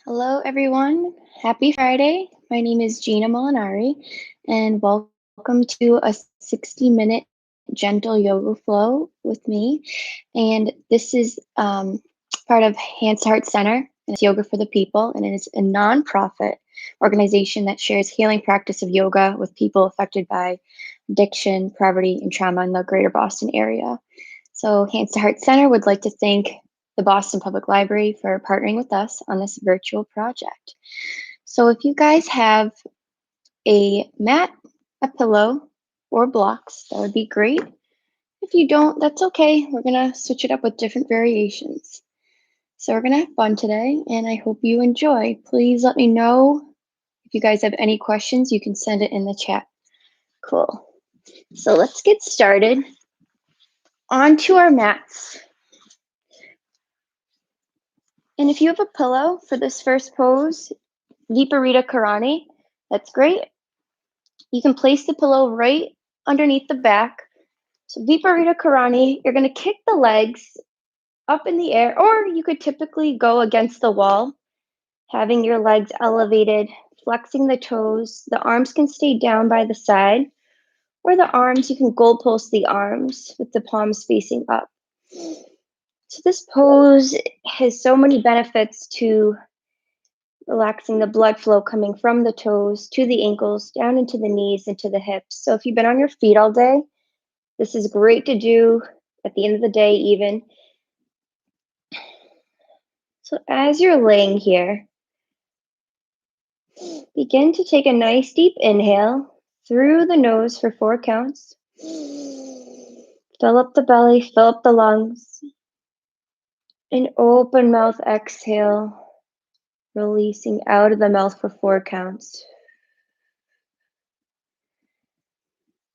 Hello, everyone. Happy Friday. My name is Gina Molinari, and welcome to a 60-minute gentle yoga flow with me. And this is part of Hands to Heart Center, and it's Yoga for the People, and it is a nonprofit organization that shares healing practice of yoga with people affected by addiction, poverty, and trauma in the greater Boston area. So Hands to Heart Center would like to thank the Boston Public Library for partnering with us on this virtual project. So if you guys have a mat, a pillow, or blocks, that would be great. If you don't, that's okay. We're gonna switch it up with different variations. So we're gonna have fun today, and I hope you enjoy. Please let me know if you guys have any questions. You can send it in the chat. Cool. So let's get started. On to our mats. And if you have a pillow for this first pose, Viparita Karani, that's great. You can place the pillow right underneath the back. So Viparita Karani, you're going to kick the legs up in the air, or you could typically go against the wall, having your legs elevated, flexing the toes. The arms can stay down by the side, or the arms, you can goalpost the arms with the palms facing up. So this pose has so many benefits to relaxing the blood flow coming from the toes to the ankles, down into the knees, into the hips. So if you've been on your feet all day, this is great to do at the end of the day even. So as you're laying here, begin to take a nice deep inhale through the nose for 4 counts. Fill up the belly, fill up the lungs. An open mouth exhale, releasing out of the mouth for 4 counts.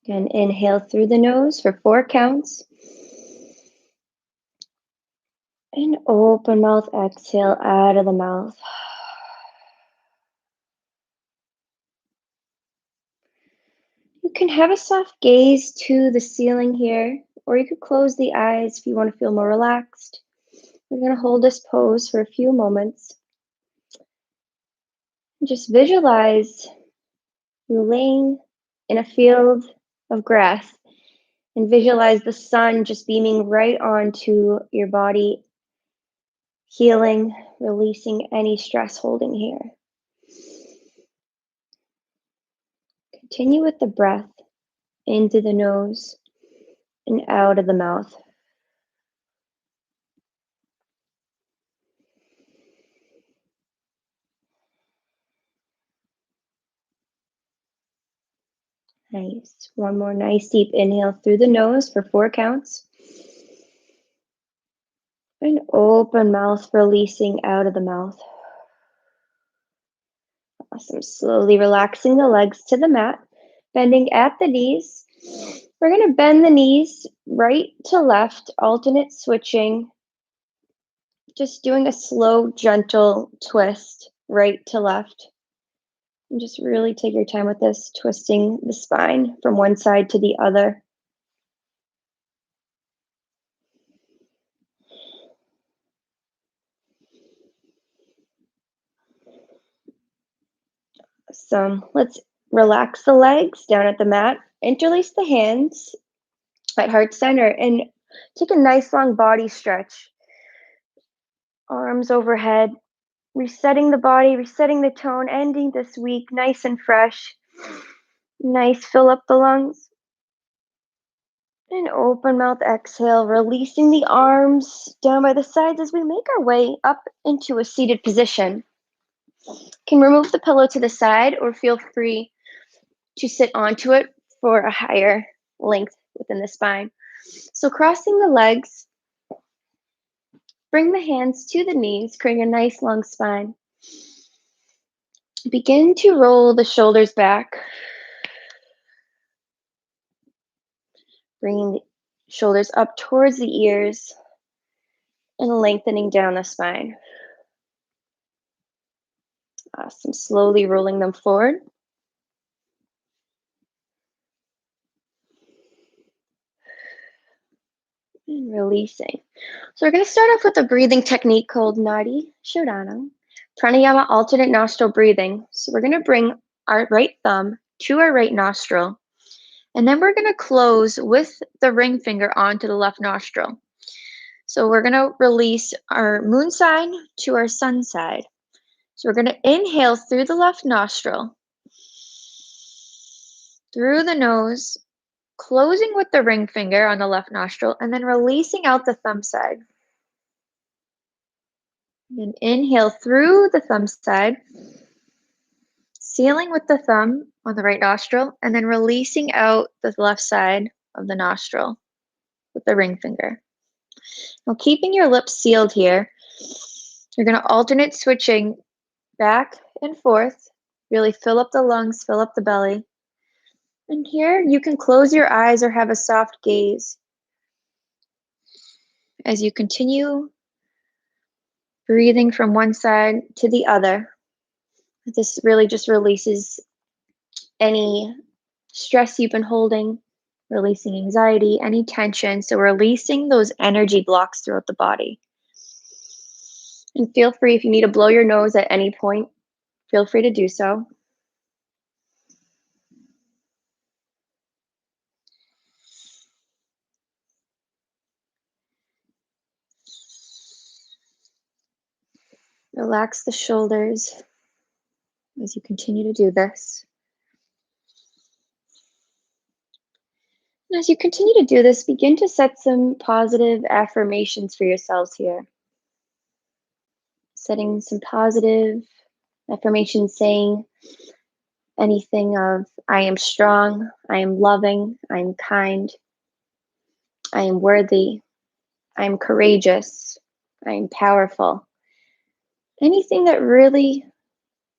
Again, inhale through the nose for 4 counts. And open mouth exhale out of the mouth. You can have a soft gaze to the ceiling here, or you could close the eyes if you want to feel more relaxed. We're going to hold this pose for a few moments. Just visualize you laying in a field of grass and visualize the sun just beaming right onto your body, healing, releasing any stress holding here. Continue with the breath into the nose and out of the mouth. Nice. One more nice deep inhale through the nose for 4 counts. And open mouth, releasing out of the mouth. Awesome. Slowly relaxing the legs to the mat, bending at the knees. We're going to bend the knees right to left, alternate switching. Just doing a slow, gentle twist right to left. And just really take your time with this, twisting the spine from one side to the other. So let's relax the legs down at the mat, interlace the hands at heart center, and take a nice long body stretch. Arms overhead, resetting the body, resetting the tone, ending this week nice and fresh. Nice, fill up the lungs. And open mouth exhale, releasing the arms down by the sides as we make our way up into a seated position. Can remove the pillow to the side or feel free to sit onto it for a higher length within the spine. So crossing the legs, bring the hands to the knees, creating a nice long spine. Begin to roll the shoulders back, bringing the shoulders up towards the ears and lengthening down the spine. Awesome. Slowly rolling them forward. And releasing. So we're going to start off with a breathing technique called Nadi Shodhana. Pranayama alternate nostril breathing. So we're going to bring our right thumb to our right nostril, and then we're going to close with the ring finger onto the left nostril. So we're going to release our moon side to our sun side. So we're going to inhale through the left nostril, through the nose, closing with the ring finger on the left nostril, and then releasing out the thumb side. And inhale through the thumb side, sealing with the thumb on the right nostril, and then releasing out the left side of the nostril with the ring finger. Now, keeping your lips sealed here, you're going to alternate switching back and forth. Really fill up the lungs, fill up the belly. And here you can close your eyes or have a soft gaze as you continue breathing from one side to the other. This really just releases any stress you've been holding, releasing anxiety, any tension. So releasing those energy blocks throughout the body. And feel free, if you need to blow your nose at any point, feel free to do so. Relax the shoulders as you continue to do this. And as you continue to do this, begin to set some positive affirmations for yourselves here. Setting some positive affirmations saying anything of, I am strong, I am loving, I am kind, I am worthy, I am courageous, I am powerful. Anything that really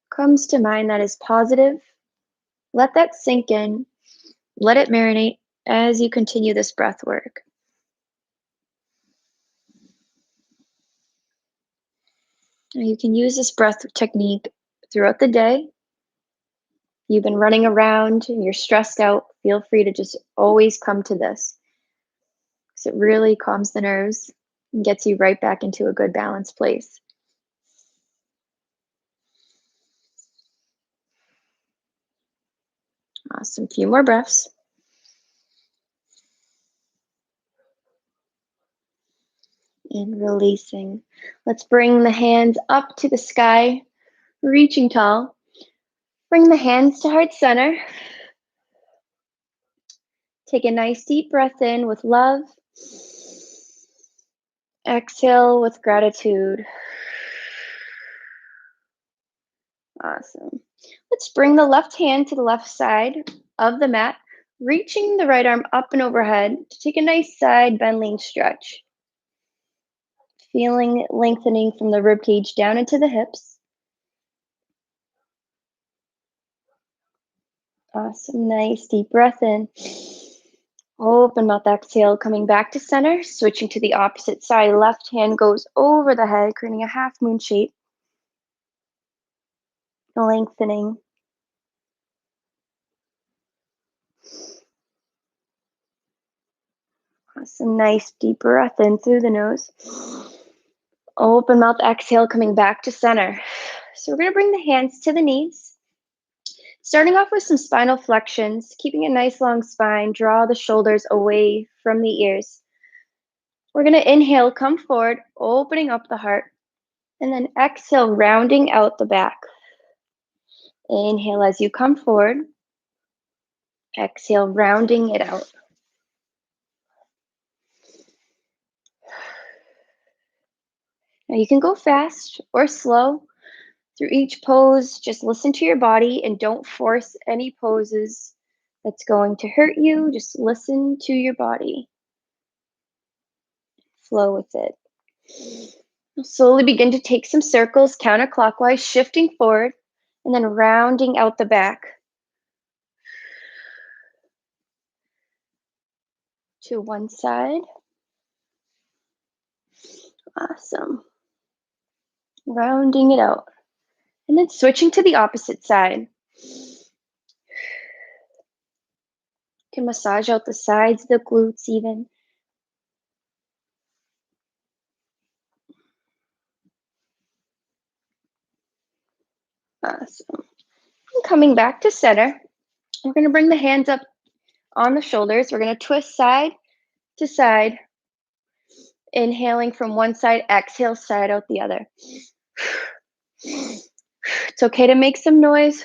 comes to mind that is positive, let that sink in, let it marinate as you continue this breath work. Now you can use this breath technique throughout the day. You've been running around and you're stressed out, feel free to just always come to this, because it really calms the nerves and gets you right back into a good balanced place. Awesome. Few more breaths. And releasing. Let's bring the hands up to the sky, reaching tall. Bring the hands to heart center. Take a nice deep breath in with love. Exhale with gratitude. Awesome. Let's bring the left hand to the left side of the mat, reaching the right arm up and overhead to take a nice side bending stretch. Feeling lengthening from the rib cage down into the hips. Awesome. Nice deep breath in. Open mouth, exhale, coming back to center, switching to the opposite side. Left hand goes over the head, creating a half moon shape. Lengthening. Awesome. Nice deep breath in through the nose. Open mouth, exhale, coming back to center. So we're going to bring the hands to the knees. Starting off with some spinal flexions, keeping a nice long spine, draw the shoulders away from the ears. We're going to inhale, come forward, opening up the heart, and then exhale, rounding out the back. Inhale as you come forward. Exhale, rounding it out. Now you can go fast or slow through each pose. Just listen to your body and don't force any poses that's going to hurt you. Just listen to your body. Flow with it. You'll slowly begin to take some circles counterclockwise, shifting forward and then rounding out the back. To one side. Awesome. Rounding it out. And then switching to the opposite side. You can massage out the sides, the glutes even. Awesome. Coming back to center, we're going to bring the hands up on the shoulders. We're going to twist side to side, inhaling from one side, exhale, side out the other. It's okay to make some noise.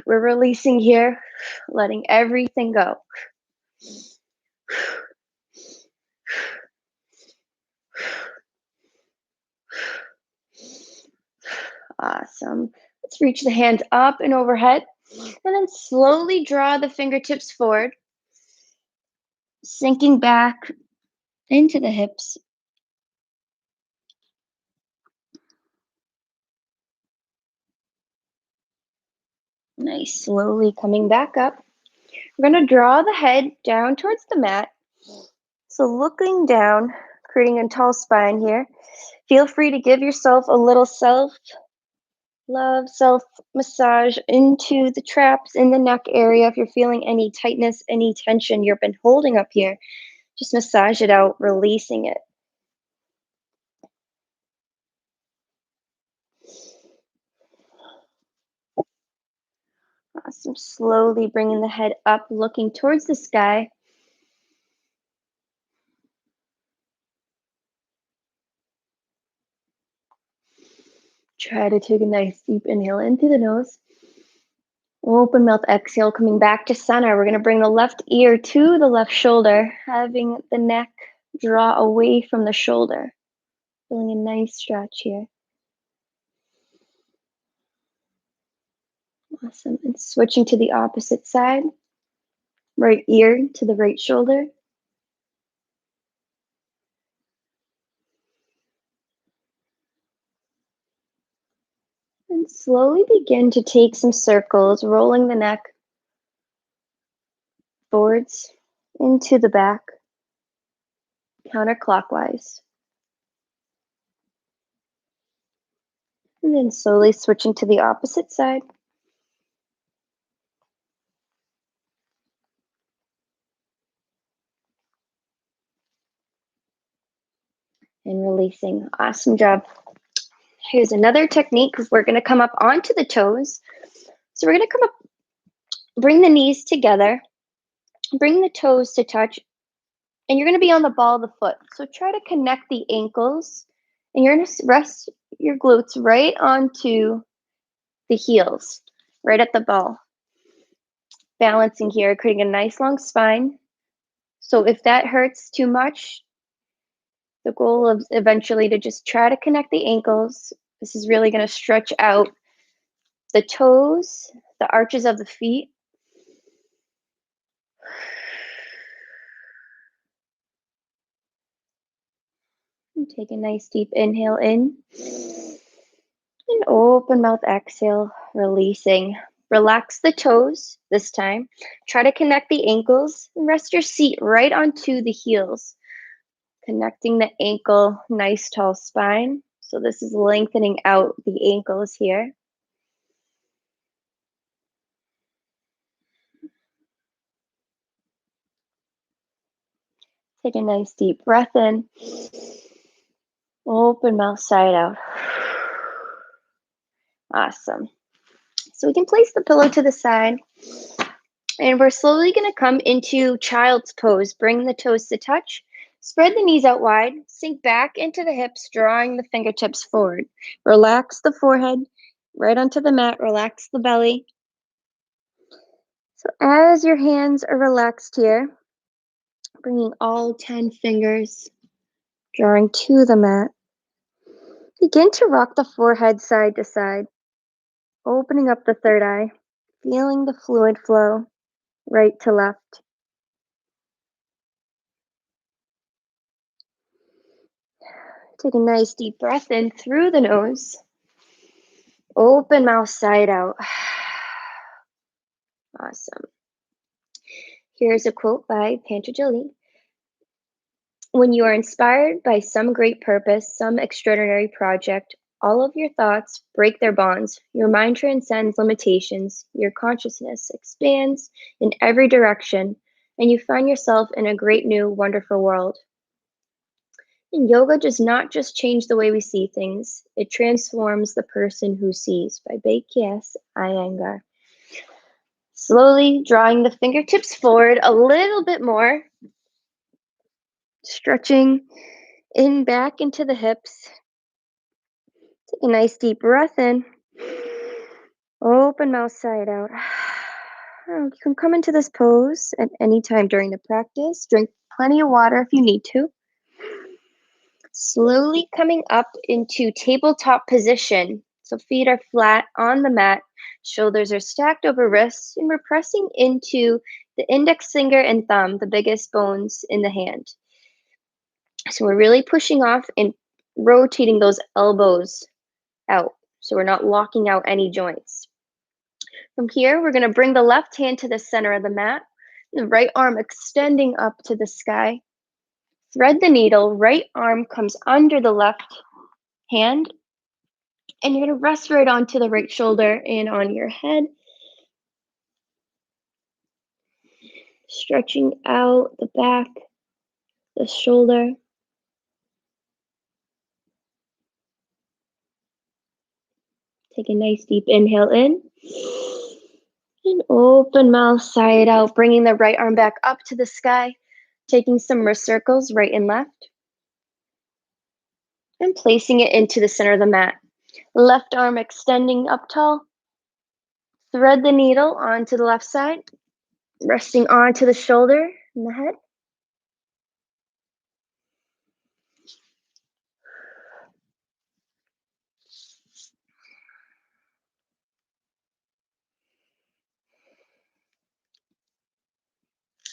We're releasing here, letting everything go. Awesome. Let's reach the hands up and overhead, and then slowly draw the fingertips forward, sinking back into the hips. Nice. Slowly coming back up. We're going to draw the head down towards the mat. So looking down, creating a tall spine here. Feel free to give yourself a little self-love, self-massage into the traps in the neck area. If you're feeling any tightness, any tension you've been holding up here, just massage it out, releasing it. Awesome. Slowly bringing the head up, looking towards the sky. Try to take a nice deep inhale in through the nose. Open mouth exhale, coming back to center. We're going to bring the left ear to the left shoulder, having the neck draw away from the shoulder. Feeling a nice stretch here. Awesome. And switching to the opposite side. Right ear to the right shoulder. And slowly begin to take some circles, rolling the neck forwards into the back, counterclockwise. And then slowly switching to the opposite side. And releasing. Awesome job. Here's another technique. We're going to come up onto the toes. So we're going to come up, bring the knees together, bring the toes to touch, and you're going to be on the ball of the foot. So try to connect the ankles, and you're going to rest your glutes right onto the heels, right at the ball. Balancing here, creating a nice long spine. So if that hurts too much, the goal is eventually to just try to connect the ankles. This is really going to stretch out the toes, the arches of the feet. And take a nice deep inhale in. And open mouth exhale, releasing. Relax the toes this time. Try to connect the ankles and rest your seat right onto the heels. Connecting the ankle, nice tall spine. So this is lengthening out the ankles here. Take a nice deep breath in. Open mouth side out. Awesome. So we can place the pillow to the side. And we're slowly going to come into child's pose. Bring the toes to touch. Spread the knees out wide. Sink back into the hips, drawing the fingertips forward. Relax the forehead right onto the mat. Relax the belly. So as your hands are relaxed here, bringing all 10 fingers, drawing to the mat. Begin to rock the forehead side to side, opening up the third eye, feeling the fluid flow right to left. Take a nice deep breath in through the nose. Open mouth side out. Awesome. Here's a quote by Patanjali. When you are inspired by some great purpose, some extraordinary project, all of your thoughts break their bonds. Your mind transcends limitations. Your consciousness expands in every direction, and you find yourself in a great new, wonderful world. And yoga does not just change the way we see things, it transforms the person who sees. By Bhakti Iyengar. Slowly drawing the fingertips forward a little bit more, stretching in back into the hips. Take a nice deep breath in. Open mouth side out. You can come into this pose at any time during the practice. Drink plenty of water if you need to. Slowly coming up into tabletop position. So feet are flat on the mat, shoulders are stacked over wrists, and we're pressing into the index finger and thumb, the biggest bones in the hand. So we're really pushing off and rotating those elbows out. So we're not locking out any joints. From here, we're going to bring the left hand to the center of the mat, the right arm extending up to the sky. Thread the needle, right arm comes under the left hand, and you're going to rest right onto the right shoulder and on your head. Stretching out the back, the shoulder. Take a nice deep inhale in. And open mouth side out, bringing the right arm back up to the sky, taking some wrist circles right and left, and placing it into the center of the mat. Left arm extending up tall. Thread the needle onto the left side, resting onto the shoulder and the head.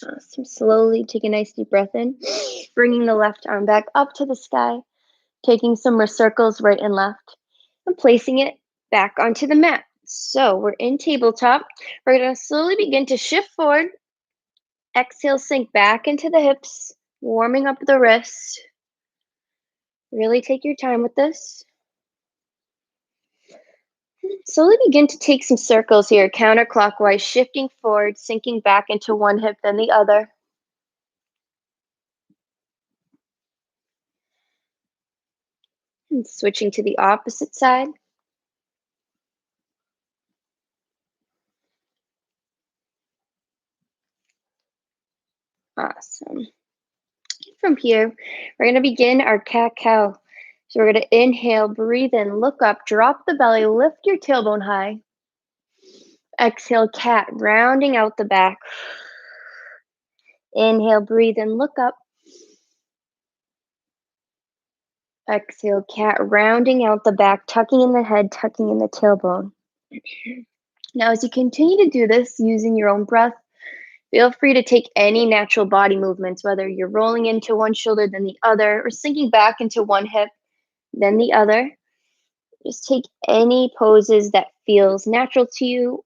Awesome. Slowly take a nice deep breath in, bringing the left arm back up to the sky, taking some wrist circles right and left, and placing it back onto the mat. So we're in tabletop. We're going to slowly begin to shift forward. Exhale, sink back into the hips, warming up the wrists. Really take your time with this. Slowly begin to take some circles here, counterclockwise, shifting forward, sinking back into one hip, then the other. And switching to the opposite side. Awesome. From here, we're going to begin our cat-cow. So we're going to inhale, breathe in, look up, drop the belly, lift your tailbone high. Exhale, cat, rounding out the back. Inhale, breathe in, look up. Exhale, cat, rounding out the back, tucking in the head, tucking in the tailbone. Now, as you continue to do this using your own breath, feel free to take any natural body movements, whether you're rolling into one shoulder, then the other, or sinking back into one hip, then the other. Just take any poses that feels natural to you,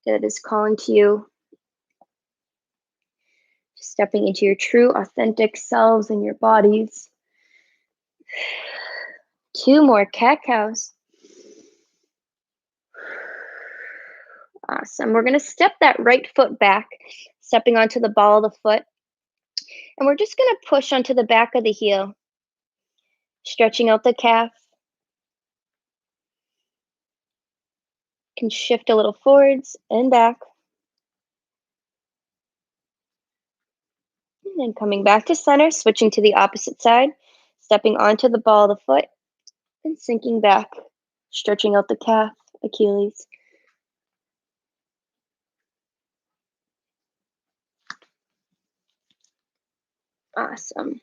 that is calling to you. Stepping into your true, authentic selves and your bodies. 2 more cat-cows. Awesome. We're going to step that right foot back, stepping onto the ball of the foot. And we're just going to push onto the back of the heel, stretching out the calf. Can shift a little forwards and back. And then coming back to center, switching to the opposite side, stepping onto the ball of the foot and sinking back, stretching out the calf, Achilles. Awesome.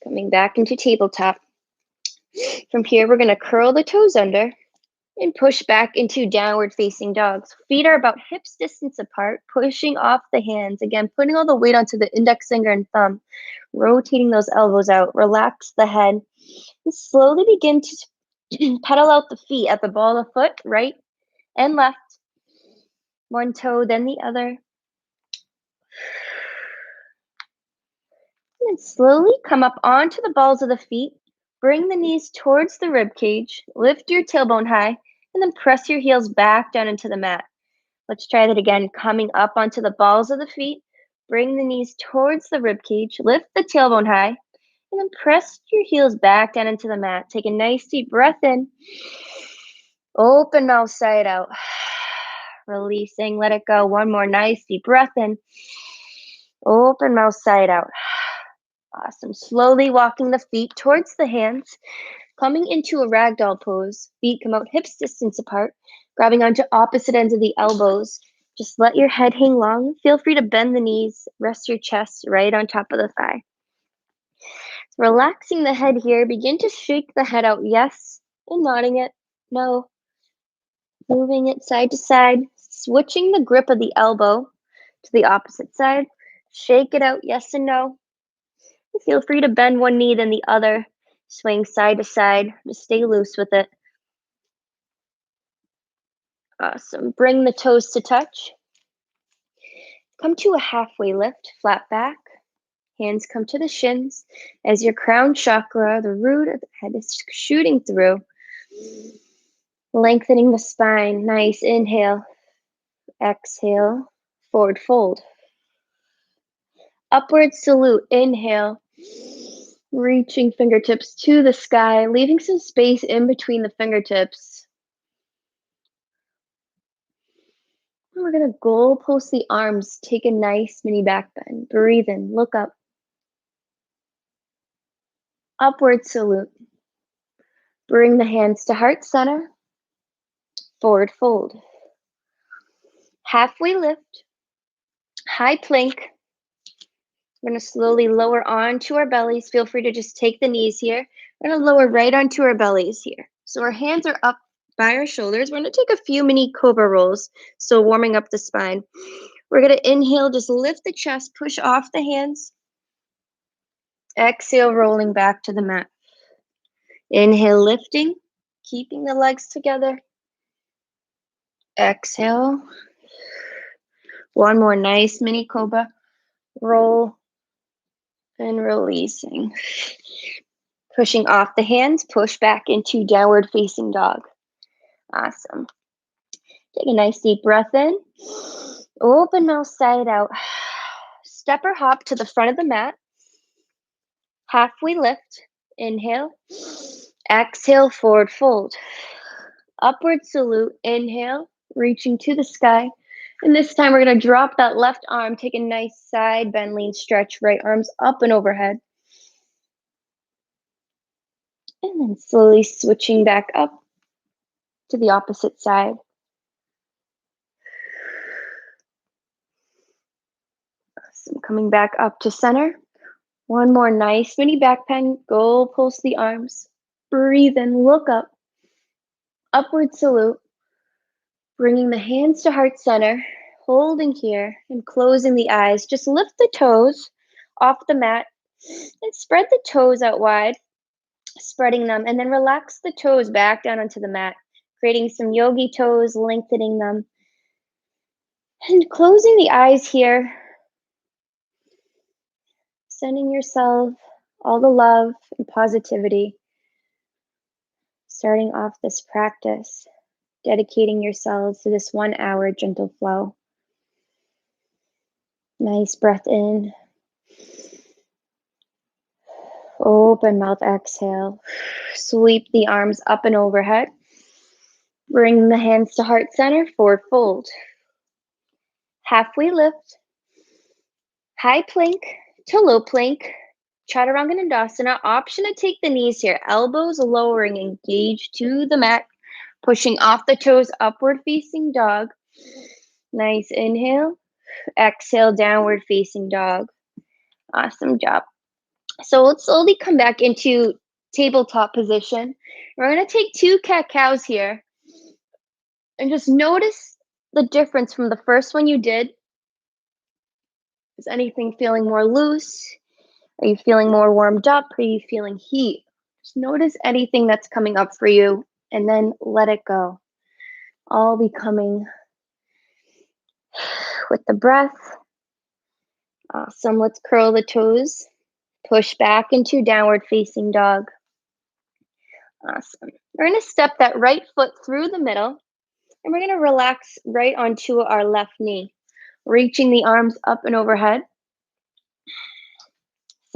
Coming back into tabletop. From here, we're going to curl the toes under and push back into downward facing dogs. Feet are about hips distance apart, pushing off the hands. Again, putting all the weight onto the index finger and thumb, rotating those elbows out. Relax the head. And slowly begin to pedal out the feet at the ball of the foot, right and left. One toe, then the other. And then slowly come up onto the balls of the feet. Bring the knees towards the rib cage. Lift your tailbone high, and then press your heels back down into the mat. Let's try that again. Coming up onto the balls of the feet. Bring the knees towards the rib cage. Lift the tailbone high. And then press your heels back down into the mat. Take a nice deep breath in. Open mouth side out. Releasing. Let it go. One more nice deep breath in. Open mouth side out. Awesome. Slowly walking the feet towards the hands. Coming into a ragdoll pose. Feet come out hips distance apart. Grabbing onto opposite ends of the elbows. Just let your head hang long. Feel free to bend the knees. Rest your chest right on top of the thigh. Relaxing the head here. Begin to shake the head out. Yes. And nodding it. No. Moving it side to side. Switching the grip of the elbow to the opposite side. Shake it out. Yes and no. Feel free to bend one knee then the other. Swing side to side. Just stay loose with it. Awesome. Bring the toes to touch. Come to a halfway lift. Flat back. Hands come to the shins as your crown chakra, the root of the head, is shooting through. Lengthening the spine. Nice. Inhale. Exhale. Forward fold. Upward salute. Inhale. Reaching fingertips to the sky, leaving some space in between the fingertips. And we're going to goal post the arms. Take a nice mini back bend. Breathe in. Look up. Upward salute. Bring the hands to heart center. Forward fold. Halfway lift. High plank. We're going to slowly lower onto our bellies. Feel free to just take the knees here. We're going to lower right onto our bellies here. So our hands are up by our shoulders. We're going to take a few mini cobra rolls. So warming up the spine. We're going to inhale, just lift the chest, push off the hands. Exhale, rolling back to the mat. Inhale, lifting, keeping the legs together. Exhale. One more nice mini cobra. Roll and releasing. Pushing off the hands, push back into downward facing dog. Awesome. Take a nice deep breath in. Open mouth side out. Step or hop to the front of the mat. Halfway lift. Inhale. Exhale, forward fold. Upward salute. Inhale, reaching to the sky. And this time we're going to drop that left arm. Take a nice side bend, lean, stretch. Right arms up and overhead. And then slowly switching back up to the opposite side. Awesome. Coming back up to center. One more nice mini back bend. Go pulse the arms. Breathe in, look up. Upward salute. Bringing the hands to heart center. Holding here and closing the eyes. Just lift the toes off the mat and spread the toes out wide. Spreading them, and then relax the toes back down onto the mat, creating some yogi toes, lengthening them, and closing the eyes here, sending yourself all the love and positivity, starting off this practice, dedicating yourselves to this 1 hour gentle flow. Nice breath in. Open mouth, exhale. Sweep the arms up and overhead. Bring the hands to heart center, forward fold. Halfway lift. High plank to low plank. Chaturanga Dandasana. Option to take the knees here. Elbows lowering, engage to the mat. Pushing off the toes, upward facing dog. Nice inhale. Exhale, downward facing dog. Awesome job. So let's slowly come back into tabletop position. We're going to take 2 cat-cows here. And just notice the difference from the first one you did. Is anything feeling more loose? Are you feeling more warmed up? Are you feeling heat? Just notice anything that's coming up for you and then let it go. All becoming with the breath. Awesome. Let's curl the toes. Push back into downward facing dog. Awesome. We're going to step that right foot through the middle, and we're going to relax right onto our left knee, reaching the arms up and overhead.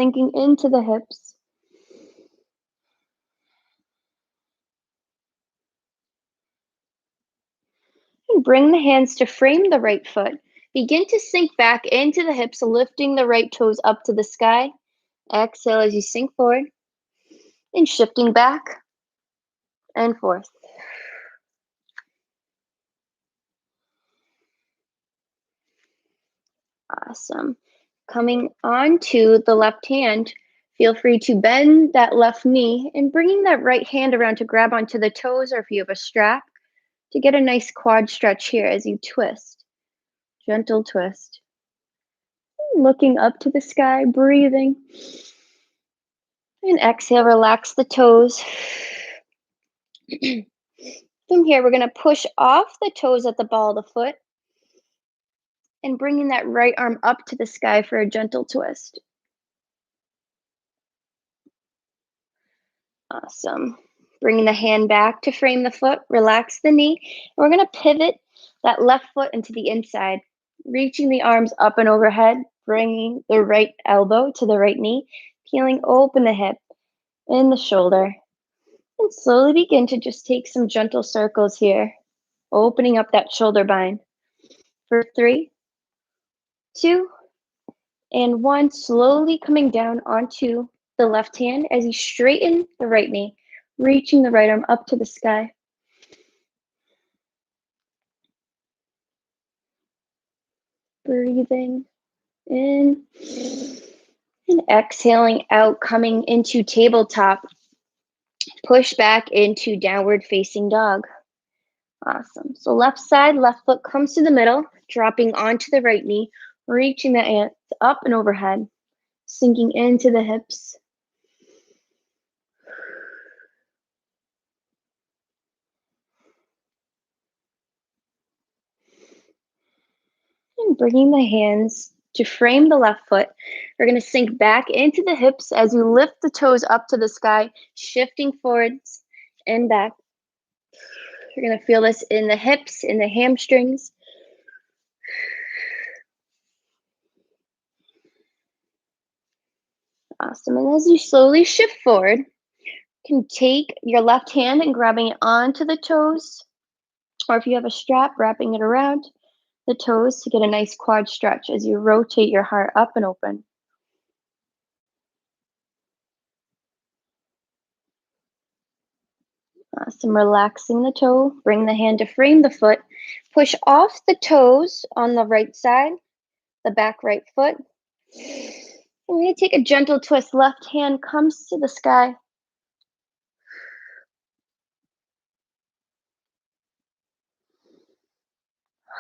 sinking into the hips. And bring the hands to frame the right foot. Begin to sink back into the hips, lifting the right toes up to the sky. Exhale as you sink forward and shifting back and forth. Awesome. Coming onto the left hand, feel free to bend that left knee and bringing that right hand around to grab onto the toes, or if you have a strap, to get a nice quad stretch here as you twist. Gentle twist. Looking up to the sky, breathing. And exhale, relax the toes. From here, we're going to push off the toes at the ball of the foot and bringing that right arm up to the sky for a gentle twist. Awesome. Bringing the hand back to frame the foot, relax the knee. And we're going to pivot that left foot into the inside, reaching the arms up and overhead, bringing the right elbow to the right knee, peeling open the hip and the shoulder. And slowly begin to just take some gentle circles here, opening up that shoulder bind. For 3, 2, and 1. Slowly coming down onto the left hand as you straighten the right knee, reaching the right arm up to the sky. Breathing in and exhaling out, coming into tabletop. Push back into downward facing dog. Awesome. So left side, left foot comes to the middle, dropping onto the right knee, reaching the hands up and overhead, sinking into the hips. And bringing the hands to frame the left foot. We're going to sink back into the hips as you lift the toes up to the sky, shifting forwards and back. You're going to feel this in the hips, in the hamstrings. Awesome. And as you slowly shift forward, you can take your left hand and grabbing it onto the toes, or if you have a strap, wrapping it around the toes to get a nice quad stretch as you rotate your heart up and open. Awesome. Relaxing the toe, bring the hand to frame the foot, push off the toes on the right side, the back right foot. We're going to take a gentle twist. Left hand comes to the sky.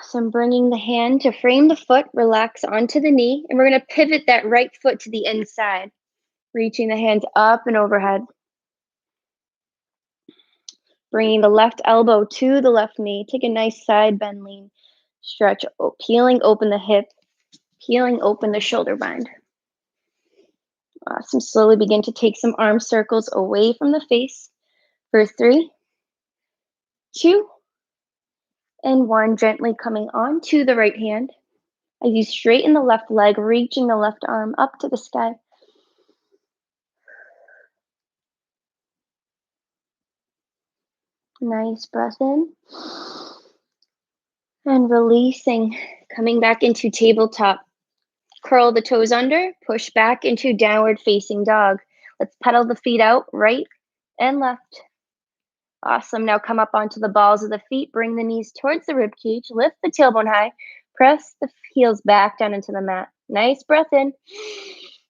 So I'm bringing the hand to frame the foot, relax onto the knee, and we're going to pivot that right foot to the inside, reaching the hands up and overhead. Bringing the left elbow to the left knee. Take a nice side bend, lean, stretch, peeling open the hip, peeling open the shoulder bind. Awesome. Slowly begin to take some arm circles away from the face. For 3, 2, and 1. Gently coming onto the right hand as you straighten the left leg, reaching the left arm up to the sky. Nice breath in. And releasing, coming back into tabletop. Curl the toes under, push back into downward facing dog. Let's pedal the feet out, right and left. Awesome. Now come up onto the balls of the feet, bring the knees towards the rib cage, lift the tailbone high, press the heels back down into the mat. Nice breath in.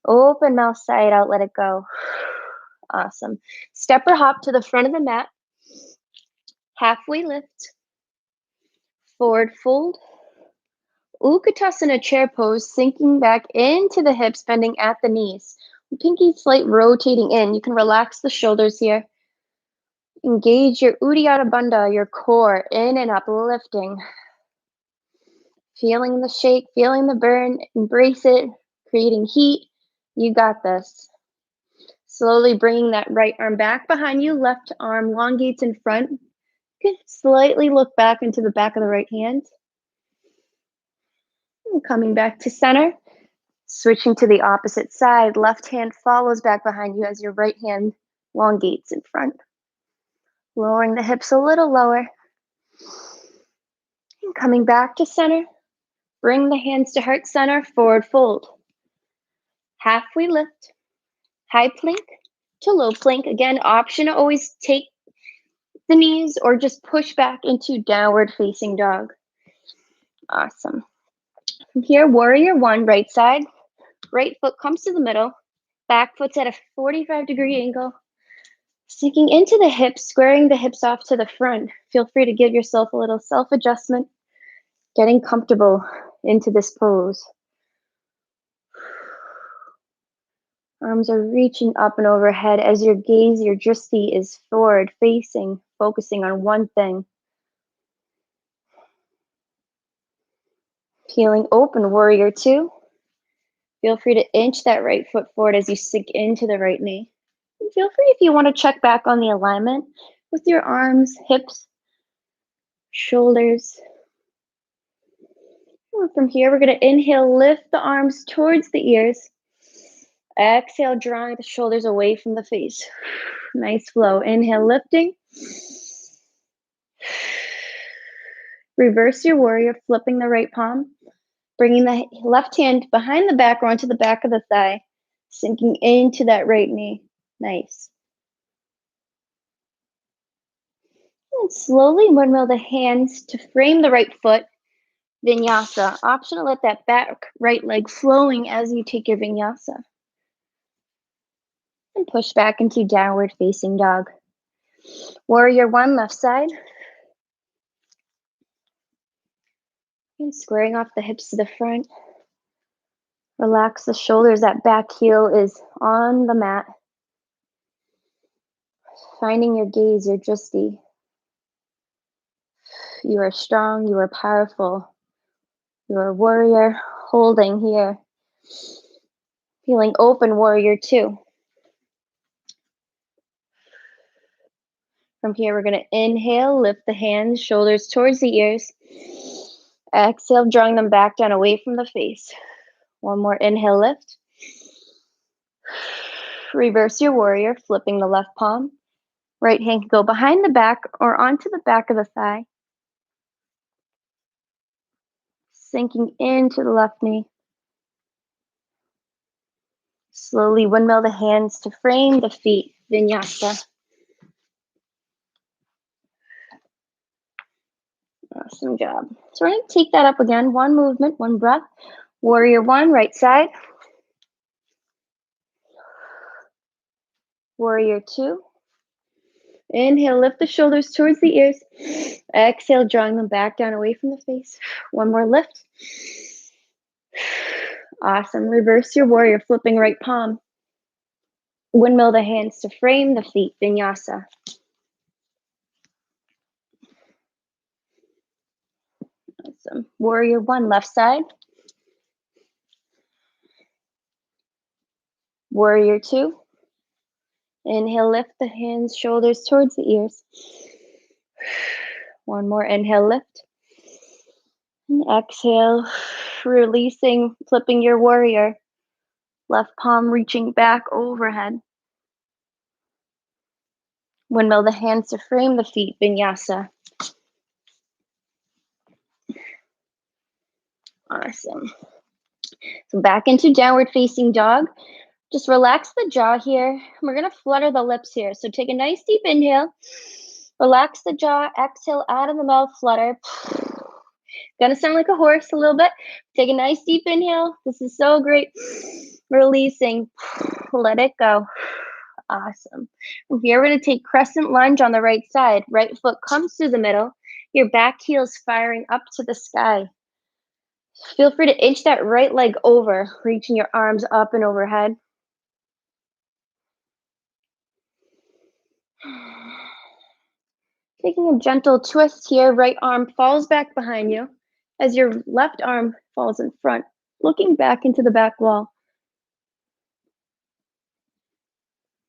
Open mouth, side out, let it go. Awesome. Step or hop to the front of the mat. Halfway lift. Forward fold. Utkatasana chair pose, sinking back into the hips, bending at the knees. Pinky slight rotating in. You can relax the shoulders here. Engage your Uddiyana Bandha, your core, in and up, lifting. Feeling the shake, feeling the burn, embrace it, creating heat. You got this. Slowly bringing that right arm back behind you, left arm elongates in front. You can slightly look back into the back of the right hand. And coming back to center. Switching to the opposite side, left hand follows back behind you as your right hand elongates in front. Lowering the hips a little lower. And coming back to center. Bring the hands to heart center, forward fold. Halfway lift, high plank to low plank. Again, option to always take the knees or just push back into downward facing dog. Awesome. From here, warrior one, right side. Right foot comes to the middle. Back foot's at a 45-degree angle. Sinking into the hips, squaring the hips off to the front. Feel free to give yourself a little self-adjustment. Getting comfortable into this pose. Arms are reaching up and overhead as your gaze, your drishti is forward facing, focusing on one thing. Feeling open, warrior two. Feel free to inch that right foot forward as you sink into the right knee. And feel free if you want to check back on the alignment with your arms, hips, shoulders. And from here, we're going to inhale, lift the arms towards the ears. Exhale, drawing the shoulders away from the face. Nice flow. Inhale, lifting. Reverse your warrior, flipping the right palm. Bringing the left hand behind the back or onto the back of the thigh. Sinking into that right knee. Nice. And slowly windmill the hands to frame the right foot. Vinyasa. Option to let that back right leg flowing as you take your vinyasa. And push back into downward facing dog. Warrior one, left side. And squaring off the hips to the front. Relax the shoulders. That back heel is on the mat. Finding your gaze, your drishti. You are strong. You are powerful. You are a warrior. Holding here. Feeling open, warrior two. From here, we're going to inhale, lift the hands, shoulders towards the ears. Exhale, drawing them back down away from the face. One more inhale, lift. Reverse your warrior, flipping the left palm. Right hand can go behind the back or onto the back of the thigh. Sinking into the left knee. Slowly windmill the hands to frame the feet, vinyasa. Awesome job. So we're going to take that up again. One movement, one breath. Warrior one, right side. Warrior two. Inhale, lift the shoulders towards the ears. Exhale, drawing them back down away from the face. One more lift. Awesome. Reverse your warrior, flipping right palm. Windmill the hands to frame the feet, vinyasa. Awesome. Warrior one, left side. Warrior two. Inhale, lift the hands, shoulders towards the ears. One more inhale, lift. And exhale, releasing, flipping your warrior. Left palm reaching back overhead. Windmill the hands to frame the feet, vinyasa. Awesome. So back into downward facing dog. Just relax the jaw here. We're going to flutter the lips here. So take a nice deep inhale. Relax the jaw. Exhale out of the mouth, flutter. Gonna sound like a horse a little bit. Take a nice deep inhale. This is so great. Releasing. Let it go. Awesome. From here, we're going to take crescent lunge on the right side. Right foot comes through the middle. Your back heel is firing up to the sky. Feel free to inch that right leg over, reaching your arms up and overhead. Taking a gentle twist here, right arm falls back behind you as your left arm falls in front, looking back into the back wall.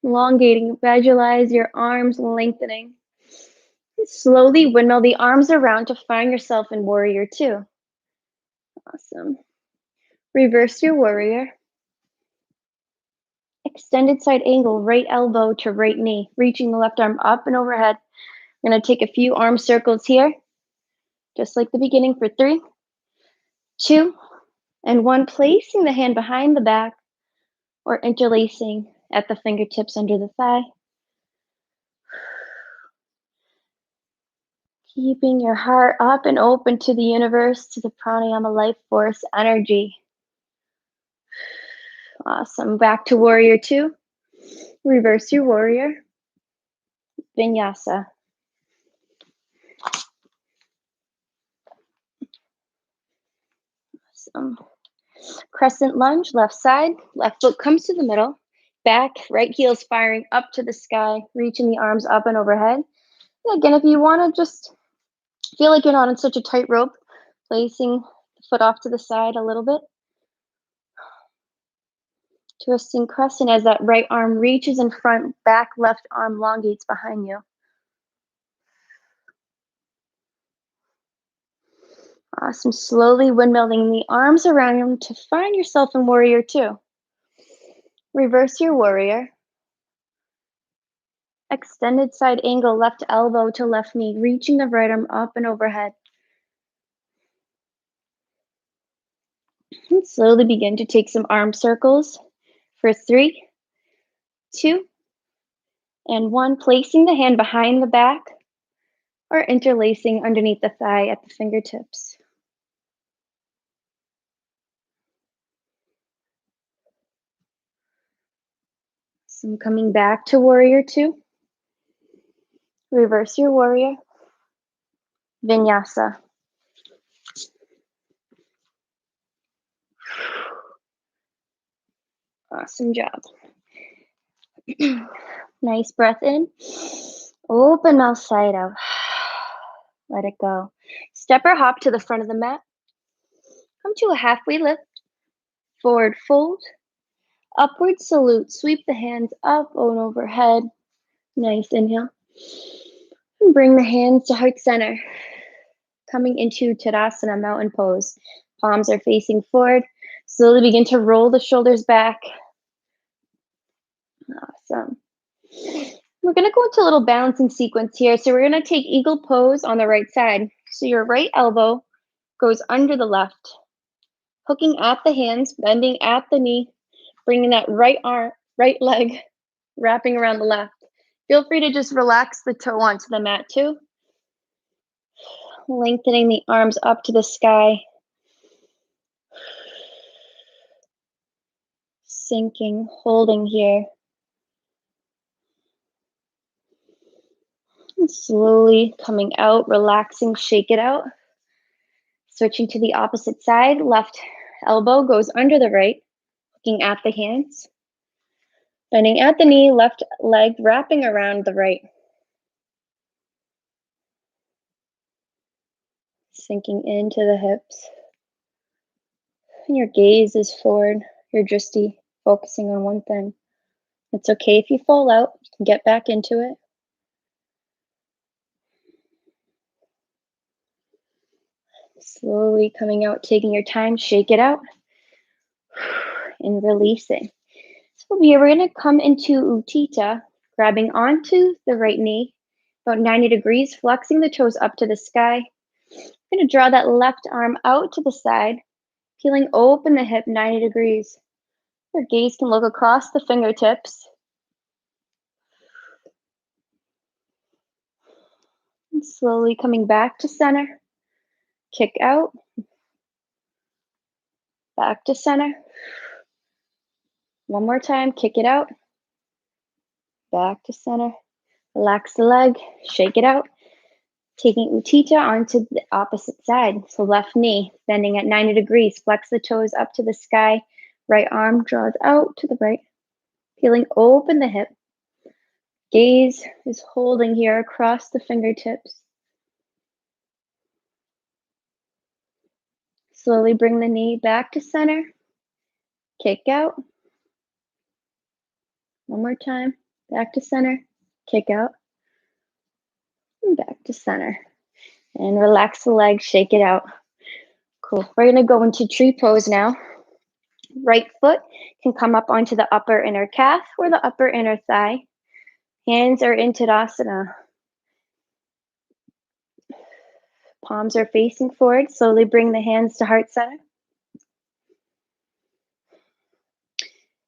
Elongating, visualize your arms lengthening. Slowly windmill the arms around to find yourself in warrior two. Awesome. Reverse your warrior. Extended side angle, right elbow to right knee, reaching the left arm up and overhead. We're going to take a few arm circles here, just like the beginning for 3, 2, and 1. Placing the hand behind the back or interlacing at the fingertips under the thigh. Keeping your heart up and open to the universe, to the pranayama life force energy. Awesome. Back to warrior 2. Reverse your warrior. Vinyasa. Awesome. Crescent lunge, left side. Left foot comes to the middle. Back, right heel's firing up to the sky, reaching the arms up and overhead. And again, if you want to just feel like you're not on such a tight rope, placing the foot off to the side a little bit. Twisting crescent as that right arm reaches in front, back left arm elongates behind you. Awesome. Slowly windmilling the arms around you to find yourself in warrior 2. Reverse your warrior. Extended side angle, left elbow to left knee, reaching the right arm up and overhead. And slowly begin to take some arm circles for 3, 2, and 1. Placing the hand behind the back or interlacing underneath the thigh at the fingertips. So coming back to warrior 2. Reverse your warrior. Vinyasa. Awesome job. Nice breath in. Open mouth side out. Let it go. Step or hop to the front of the mat. Come to a halfway lift. Forward fold. Upward salute. Sweep the hands up and overhead. Nice inhale. And bring the hands to heart center. Coming into Tadasana, mountain pose. Palms are facing forward. Slowly begin to roll the shoulders back. Awesome. We're going to go into a little balancing sequence here. So we're going to take eagle pose on the right side. So your right elbow goes under the left, hooking at the hands, bending at the knee, bringing that right arm, right leg, wrapping around the left. Feel free to just relax the toe onto the mat too. Lengthening the arms up to the sky. Sinking, holding here. And slowly coming out, relaxing, shake it out. Switching to the opposite side, left elbow goes under the right, looking at the hands. Bending at the knee, left leg wrapping around the right. Sinking into the hips. And your gaze is forward. You're just focusing on one thing. It's okay if you fall out. You can get back into it. Slowly coming out, taking your time, shake it out, and releasing. So we're going to come into Utthita, grabbing onto the right knee, about 90 degrees, flexing the toes up to the sky. I'm going to draw that left arm out to the side, peeling open the hip 90 degrees. Your gaze can look across the fingertips. And slowly coming back to center. Kick out. Back to center. One more time, kick it out. Back to center. Relax the leg, shake it out. Taking Utthita onto the opposite side. So left knee, bending at 90 degrees. Flex the toes up to the sky. Right arm draws out to the right. Peeling open the hip. Gaze is holding here across the fingertips. Slowly bring the knee back to center. Kick out. One more time. Back to center. Kick out. And back to center. And relax the leg, shake it out. Cool. We're going to go into tree pose now. Right foot can come up onto the upper inner calf or the upper inner thigh. Hands are in Tadasana. Palms are facing forward. Slowly bring the hands to heart center.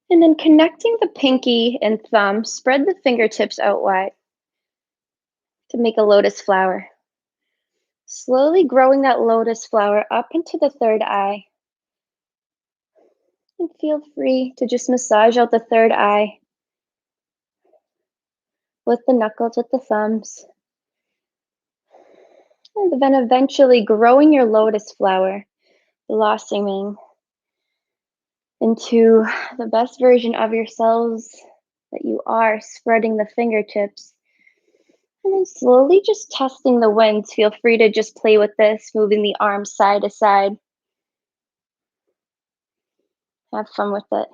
And then connecting the pinky and thumb, spread the fingertips out wide to make a lotus flower. Slowly growing that lotus flower up into the third eye. And feel free to just massage out the third eye with the knuckles, with the thumbs. And then eventually growing your lotus flower, blossoming into the best version of yourselves that you are, spreading the fingertips. And then slowly just testing the winds. Feel free to just play with this, moving the arms side to side. Have fun with it.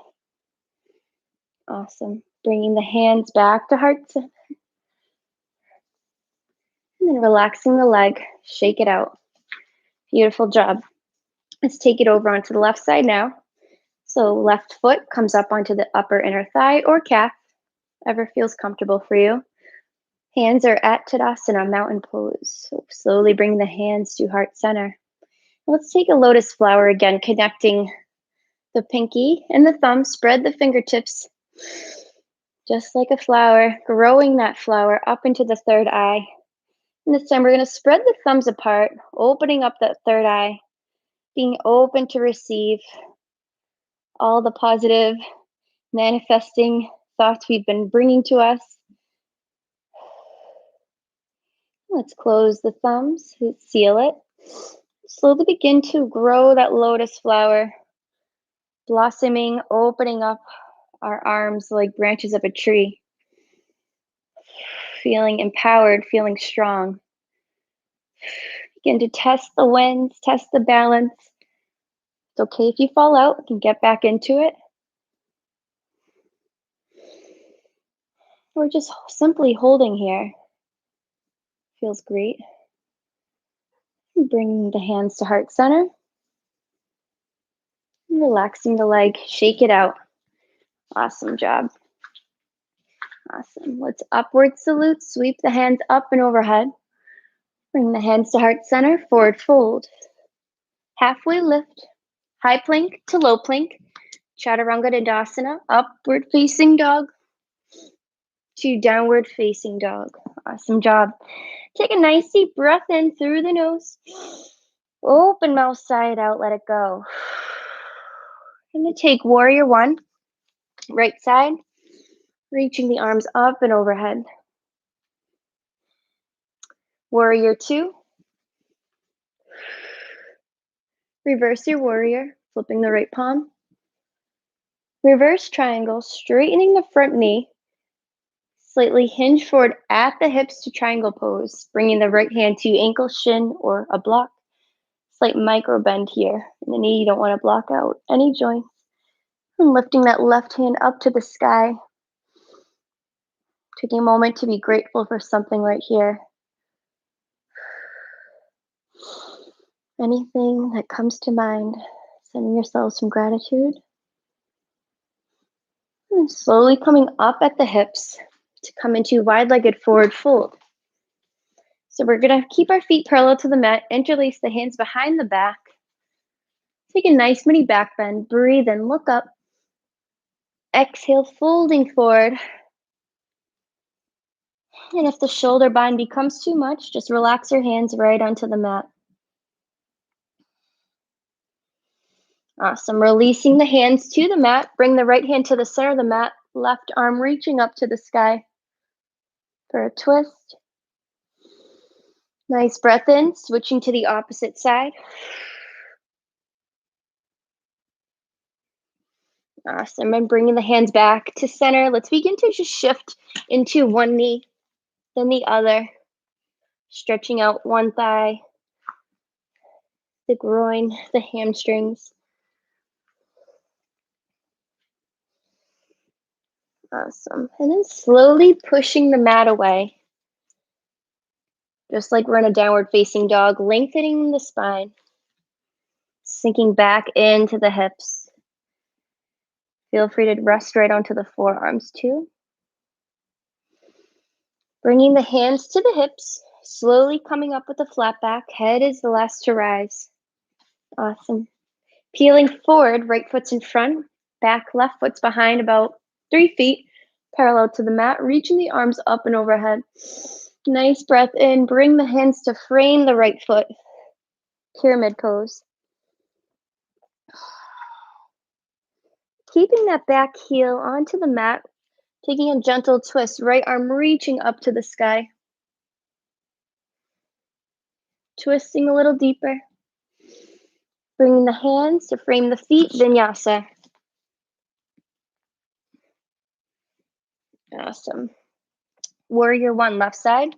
Awesome. Bringing the hands back to heart center. And then relaxing the leg. Shake it out. Beautiful job. Let's take it over onto the left side now. So left foot comes up onto the upper inner thigh or calf, whatever feels comfortable for you. Hands are at Tadasana, mountain pose. So slowly bring the hands to heart center. Let's take a lotus flower again, connecting the pinky and the thumb. Spread the fingertips just like a flower, growing that flower up into the third eye. And this time we're going to spread the thumbs apart, opening up that third eye, being open to receive all the positive manifesting thoughts we've been bringing to us. Let's close the thumbs, seal it. Slowly begin to grow that lotus flower, blossoming, opening up our arms like branches of a tree. Feeling empowered, feeling strong. Begin to test the winds, test the balance. It's okay if you fall out, you can get back into it. Or just simply holding here. Feels great. Bringing the hands to heart center. Relaxing the leg, shake it out. Awesome job. Awesome. Let's upward salute, sweep the hands up and overhead. Bring the hands to heart center, forward fold. Halfway lift, high plank to low plank. Chaturanga Dandasana, upward facing dog to downward facing dog. Awesome job. Take a nice deep breath in through the nose. Open mouth side out, let it go. And then take warrior one, right side, reaching the arms up and overhead. Warrior two. Reverse your warrior, flipping the right palm. Reverse triangle, straightening the front knee. Slightly hinge forward at the hips to triangle pose, bringing the right hand to ankle, shin, or a block. Slight micro bend here in the knee. You don't want to block out any joints. And lifting that left hand up to the sky. Taking a moment to be grateful for something right here. Anything that comes to mind, sending yourself some gratitude. And slowly coming up at the hips to come into wide-legged forward fold. So we're going to keep our feet parallel to the mat, interlace the hands behind the back. Take a nice mini back bend, breathe in, look up. Exhale, folding forward. And if the shoulder bind becomes too much, just relax your hands right onto the mat. Awesome. Releasing the hands to the mat. Bring the right hand to the center of the mat. Left arm reaching up to the sky for a twist. Nice breath in, switching to the opposite side. Awesome. And bringing the hands back to center. Let's begin to just shift into one knee, then the other. Stretching out one thigh, the groin, the hamstrings. Awesome. And then slowly pushing the mat away. Just like we're in a downward facing dog, lengthening the spine. Sinking back into the hips. Feel free to rest right onto the forearms too. Bringing the hands to the hips, slowly coming up with a flat back. Head is the last to rise. Awesome. Peeling forward, right foot's in front, back left foot's behind about 3 feet, parallel to the mat, reaching the arms up and overhead. Nice breath in. Bring the hands to frame the right foot. Pyramid pose. Keeping that back heel onto the mat, taking a gentle twist, right arm reaching up to the sky. Twisting a little deeper. Bringing the hands to frame the feet, vinyasa. Awesome. Warrior one, left side.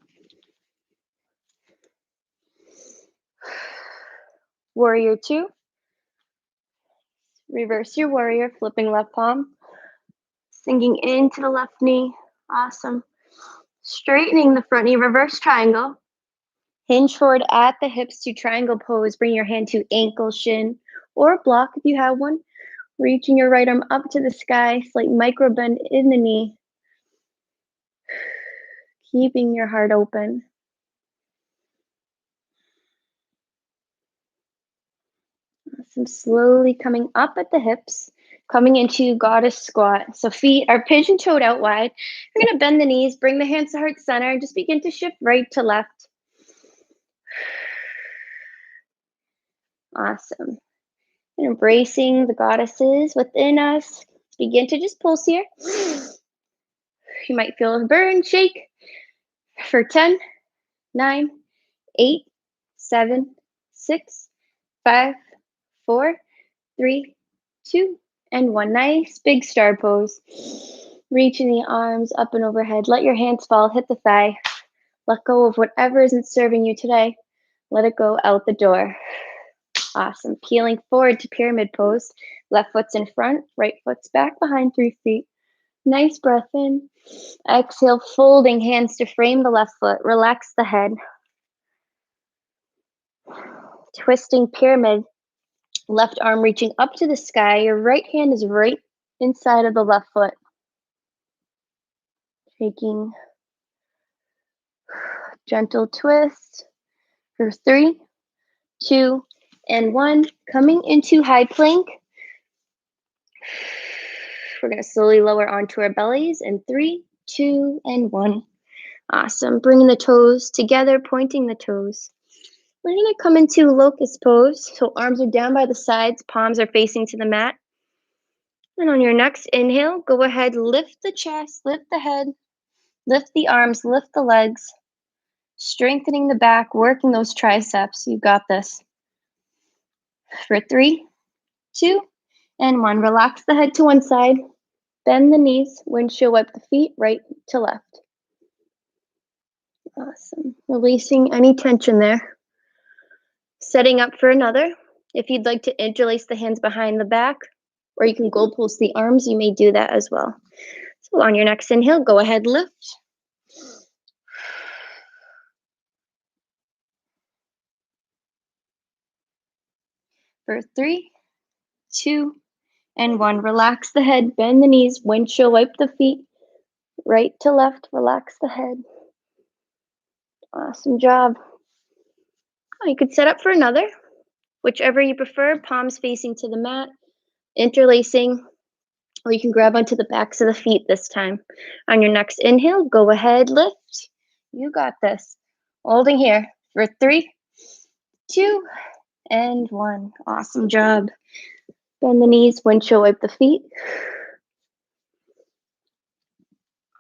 Warrior two. Reverse your warrior, flipping left palm. Sinking into the left knee. Awesome. Straightening the front knee, reverse triangle. Hinge forward at the hips to triangle pose. Bring your hand to ankle, shin, or block if you have one. Reaching your right arm up to the sky, slight micro bend in the knee. Keeping your heart open. Awesome. Slowly coming up at the hips, coming into goddess squat. So feet are pigeon-toed out wide. You're going to bend the knees, bring the hands to heart center, and just begin to shift right to left. Awesome. And embracing the goddesses within us. Begin to just pulse here. You might feel a burn, shake for 10, 9, 8, 7, 6, 5, 4, 3, 2, and 1. Nice big star pose. Reaching the arms up and overhead. Let your hands fall, hit the thigh. Let go of whatever isn't serving you today. Let it go out the door. Awesome. Peeling forward to pyramid pose. Left foot's in front, right foot's back behind 3 feet. Nice breath in. Exhale, folding hands to frame the left foot. Relax the head. Twisting pyramid. Left arm reaching up to the sky. Your right hand is right inside of the left foot. Taking gentle twist for 3, 2, and 1. Coming into high plank. We're going to slowly lower onto our bellies in 3, 2, and 1. Awesome. Bringing the toes together, pointing the toes. We're going to come into locust pose. So arms are down by the sides, palms are facing to the mat. And on your next inhale, go ahead, lift the chest, lift the head, lift the arms, lift the legs, strengthening the back, working those triceps. You got this. For 3, 2, and 1. Relax the head to one side, bend the knees, windshield wipe the feet right to left. Awesome. Releasing any tension there. Setting up for another. If you'd like to interlace the hands behind the back, or you can gold pulse the arms, you may do that as well. So on your next inhale, go ahead, lift. For 3, 2, and 1. Relax the head, bend the knees, windshield wipe the feet, right to left, relax the head. Awesome job. You could set up for another, whichever you prefer, palms facing to the mat, interlacing, or you can grab onto the backs of the feet this time. On your next inhale, go ahead, lift. You got this. Holding here for 3, 2, and 1. Awesome job. Bend the knees, windshield wipe the feet.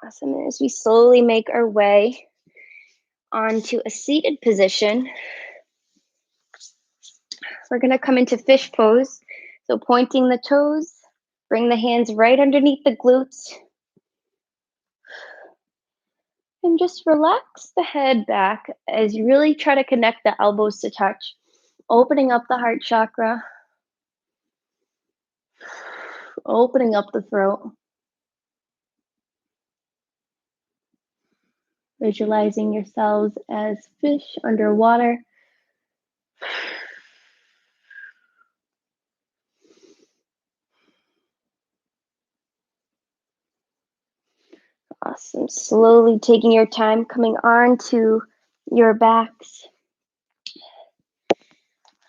Awesome. As we slowly make our way onto a seated position, we're going to come into fish pose. So pointing the toes, bring the hands right underneath the glutes. And just relax the head back as you really try to connect the elbows to touch. Opening up the heart chakra. Opening up the throat. Visualizing yourselves as fish underwater. Awesome. Slowly taking your time coming on to your backs.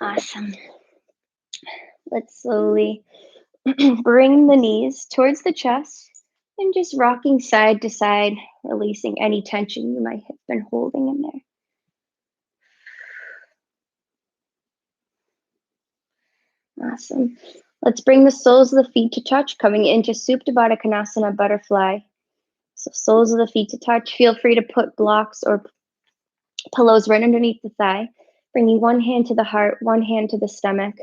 Awesome. Let's slowly bring the knees towards the chest and just rocking side to side, releasing any tension you might have been holding in there. Awesome. Let's bring the soles of the feet to touch, coming into Supta Baddha Konasana, butterfly. So soles of the feet to touch. Feel free to put blocks or pillows right underneath the thigh. Bringing one hand to the heart, one hand to the stomach.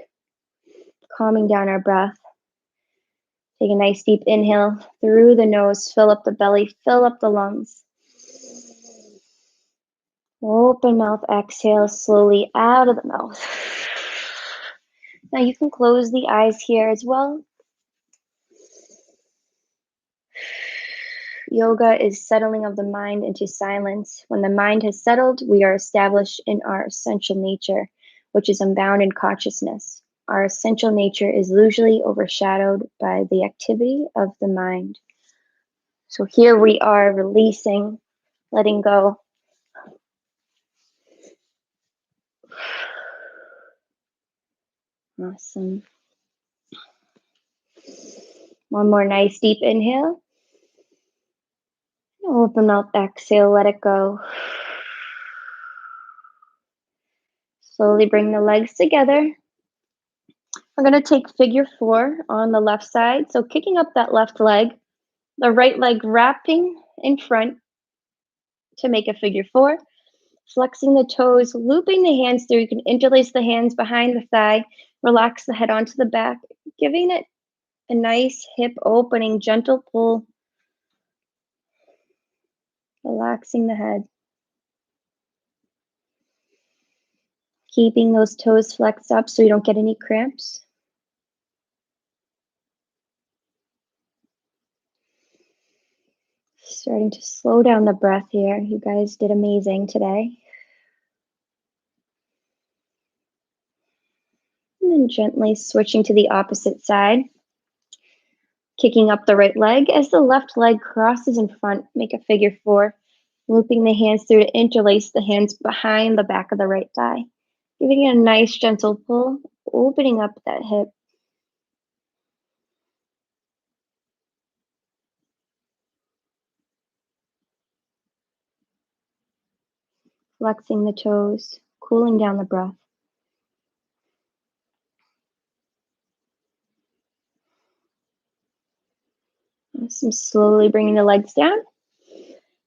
Calming down our breath. Take a nice deep inhale through the nose. Fill up the belly, fill up the lungs. Open mouth, exhale slowly out of the mouth. Now you can close the eyes here as well. Yoga is settling of the mind into silence. When the mind has settled, we are established in our essential nature, which is unbound in consciousness. Our essential nature is usually overshadowed by the activity of the mind. So here we are releasing, letting go. Awesome. One more nice deep inhale. Open mouth, exhale, let it go. Slowly bring the legs together. We're going to take figure 4 on the left side. So kicking up that left leg, the right leg wrapping in front to make a figure 4. Flexing the toes, looping the hands through. You can interlace the hands behind the thigh. Relax the head onto the back, giving it a nice hip opening, gentle pull. Relaxing the head. Keeping those toes flexed up so you don't get any cramps. Starting to slow down the breath here. You guys did amazing today. And then gently switching to the opposite side. Kicking up the right leg as the left leg crosses in front. Make a figure 4. Looping the hands through to interlace the hands behind the back of the right thigh. Giving it a nice gentle pull, opening up that hip. Flexing the toes, cooling down the breath. Awesome. Slowly bringing the legs down.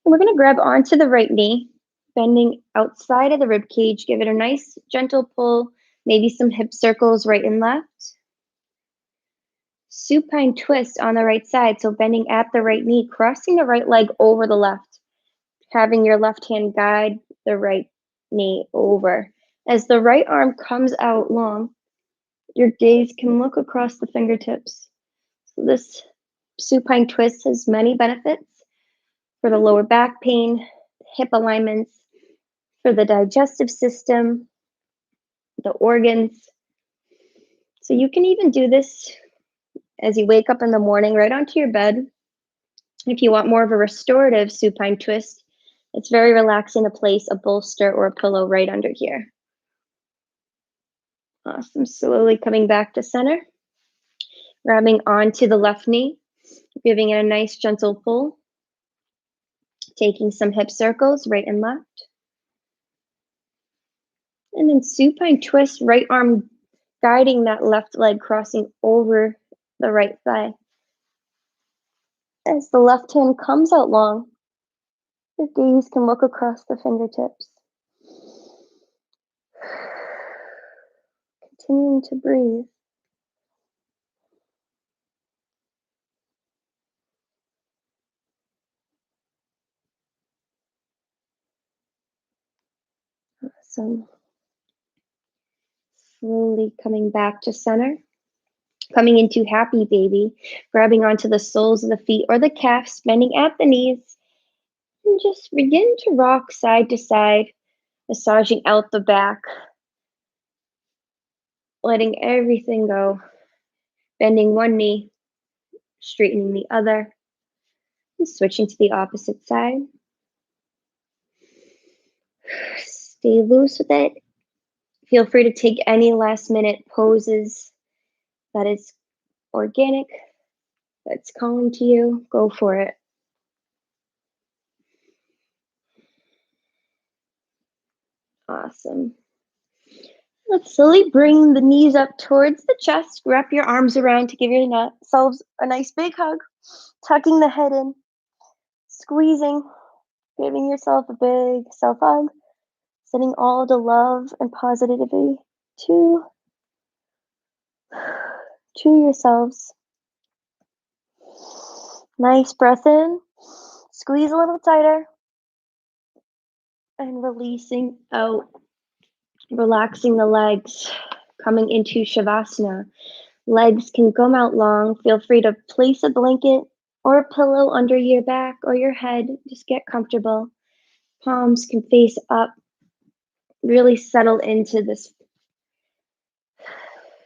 And we're going to grab onto the right knee, bending outside of the rib cage. Give it a nice gentle pull, maybe some hip circles right and left. Supine twist on the right side, so bending at the right knee, crossing the right leg over the left, having your left hand guide the right knee over. As the right arm comes out long, your gaze can look across the fingertips. So this supine twist has many benefits for the lower back pain, hip alignments, for the digestive system, the organs. So you can even do this as you wake up in the morning right onto your bed. If you want more of a restorative supine twist, it's very relaxing to place a bolster or a pillow right under here. Awesome. Slowly coming back to center. Grabbing onto the left knee, giving it a nice gentle pull. Taking some hip circles right and left. And then supine twist, right arm guiding that left leg, crossing over the right thigh. As the left hand comes out long, your gaze can look across the fingertips. Continuing to breathe. Awesome. Slowly coming back to center. Coming into happy baby, grabbing onto the soles of the feet or the calves, bending at the knees, and just begin to rock side to side, massaging out the back, letting everything go, bending one knee, straightening the other, Switching to the opposite side. Stay loose with it. Feel free to take any last minute poses that is organic, that's calling to you. Go for it. Awesome. Let's slowly bring the knees up towards the chest. Wrap your arms around to give yourselves a nice big hug. Tucking the head in. Squeezing. Giving yourself a big self hug. Sending all the love and positivity to yourselves. Nice breath in. Squeeze a little tighter. And releasing out. Relaxing the legs. Coming into Shavasana. Legs can come out long. Feel free to place a blanket or a pillow under your back or your head. Just get comfortable. Palms can face up. Really settle into this.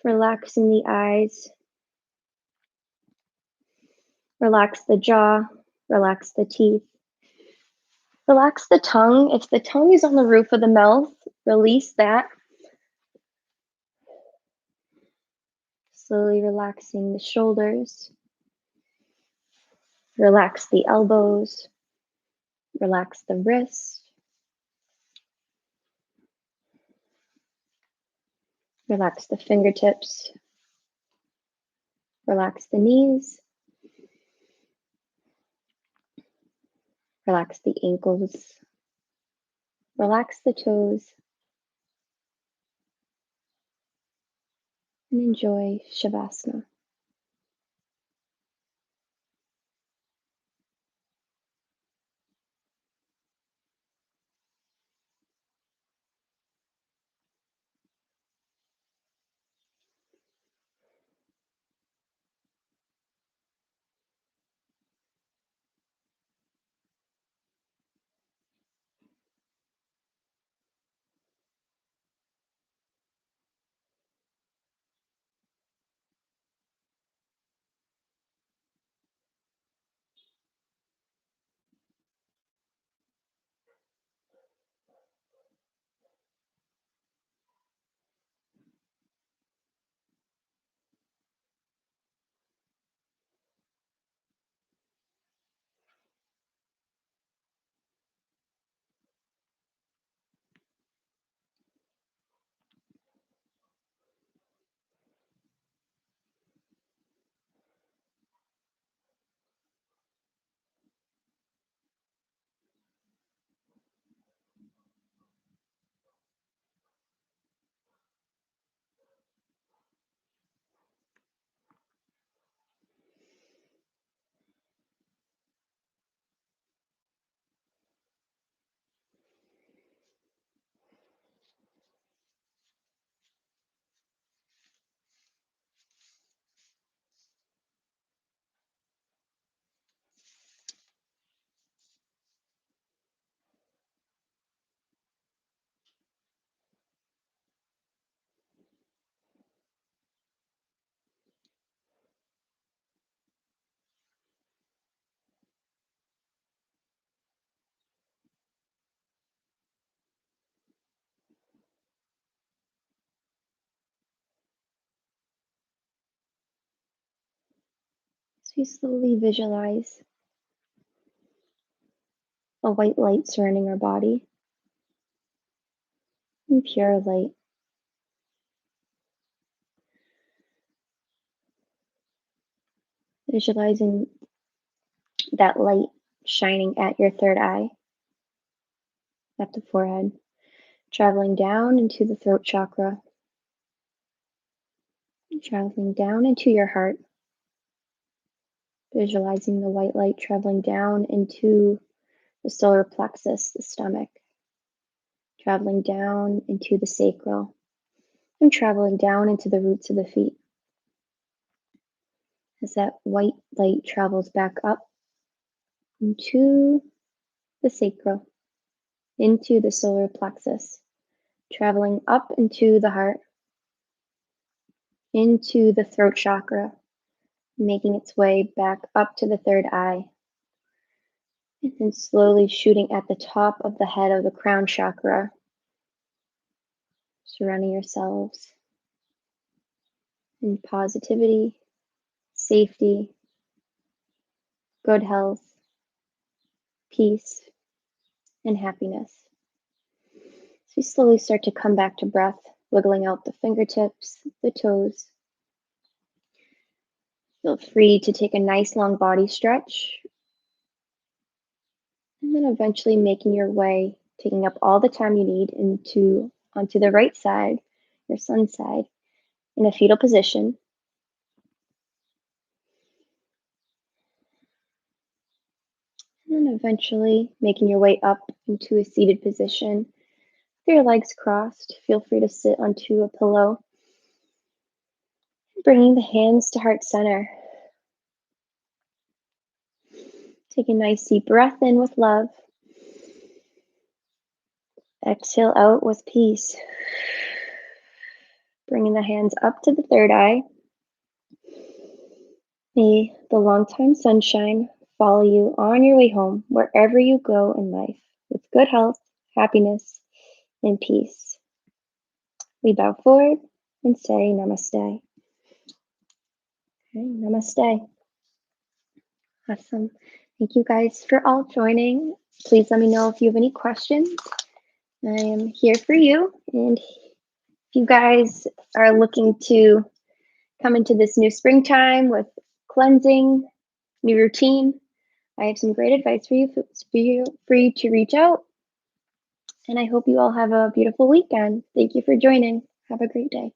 Relaxing the eyes. Relax the jaw. Relax the teeth. Relax the tongue. If the tongue is on the roof of the mouth, release that. Slowly relaxing the shoulders. Relax the elbows. Relax the wrists. Relax the fingertips. Relax the knees. Relax the ankles. Relax the toes. And enjoy Shavasana. So you slowly visualize a white light surrounding our body, and pure light. Visualizing that light shining at your third eye, at the forehead, traveling down into the throat chakra, traveling down into your heart. Visualizing the white light traveling down into the solar plexus, the stomach, traveling down into the sacral, and traveling down into the roots of the feet. As that white light travels back up into the sacral, into the solar plexus, traveling up into the heart, into the throat chakra, making its way back up to the third eye, And slowly shooting at the top of the head of the crown chakra, surrounding yourselves in positivity, safety, good health, peace, and happiness. So you slowly start to come back to breath, wiggling out the fingertips, the toes. Feel free to take a nice long body stretch, and then eventually making your way, taking up all the time you need onto the right side, your sun side, in a fetal position. And then eventually making your way up into a seated position with your legs crossed. Feel free to sit onto a pillow. Bringing the hands to heart center. Take a nice deep breath in with love. Exhale out with peace. Bringing the hands up to the third eye. May the long-time sunshine follow you on your way home, wherever you go in life, with good health, happiness, and peace. We bow forward and say namaste. Okay, namaste. Awesome. Thank you guys for all joining. Please let me know if you have any questions. I am here for you. And if you guys are looking to come into this new springtime with cleansing, new routine, I have some great advice for you to reach out. And I hope you all have a beautiful weekend. Thank you for joining. Have a great day.